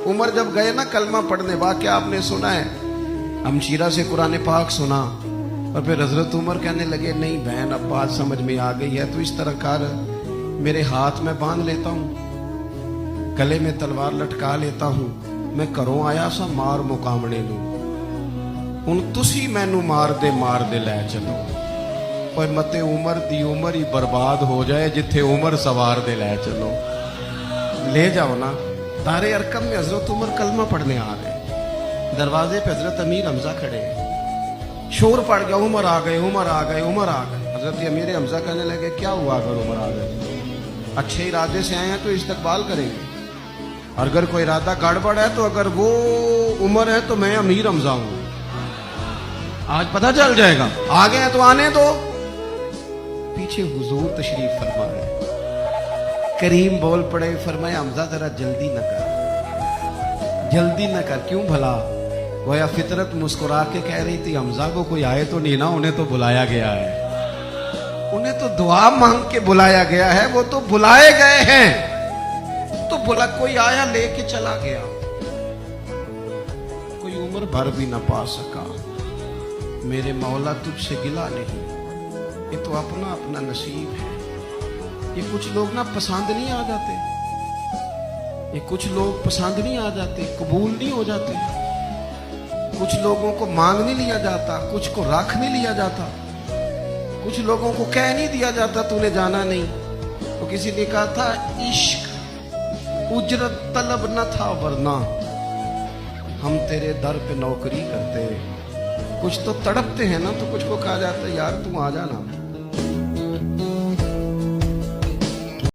उमर जब गए ना कलमा पढ़ने, वाकया आपने सुना है, हमशीरा से कुरान पाक सुना और फिर हजरत उमर कहने लगे नहीं बहन अब बात समझ में आ गई है, तो इस तरह कर, मेरे हाथ में बांध लेता हूं, गले में तलवार लटका लेता हूं, मैं घरों आया सा मार मुकामने नूं, हुण तुसी मैनू मार दे लै चलो। पर मते उमर दी उमर ही बर्बाद हो जाए जिथे उमर सवार दे लै चलो। ले जाओ ना। दारे अरकम में हजरत उमर कलमा पढ़ने आ गए, दरवाजे पे हजरत अमीर हमजा खड़े हैं, शोर पड़ गया, उमर आ गए उमर आ गए उमर आ गए। हजरत अमीर हमजा कहने लगे क्या हुआ अगर उमर आ गए, अच्छे इरादे से आए हैं तो इस्तकबाल करेंगे, और अगर कोई इरादा गड़बड़ है तो अगर वो उमर है तो मैं अमीर हमजा हूं, आज पता चल जाएगा, आ गए हैं तो आने दो। पीछे हुजूर तशरीफ फरमा है, करीम बोल पड़े, फरमाया हमजा जरा जल्दी न कर, जल्दी न कर। क्यों भला? गोया फितरत मुस्कुरा के कह रही थी हमजा को कोई आए तो नहीं ना, उन्हें तो बुलाया गया है, उन्हें तो दुआ मांग के बुलाया गया है, वो तो बुलाए गए हैं, तो बुला कोई आया लेके चला गया, कोई उम्र भर भी ना पा सका। मेरे मौला तुझसे गिला नहीं, ये तो अपना अपना नसीब है। ये कुछ लोग ना पसंद नहीं आ जाते, ये कुछ लोग पसंद नहीं आ जाते, कबूल नहीं हो जाते, कुछ लोगों को मांग नहीं लिया जाता, कुछ को रख नहीं लिया जाता, कुछ लोगों को कह नहीं दिया जाता तूने जाना नहीं। तो किसी ने कहा था इश्क उजरत तलब न था वरना हम तेरे दर पे नौकरी करते। कुछ तो तड़पते हैं ना, तो कुछ को कहा जाता है यार तू आ जाना।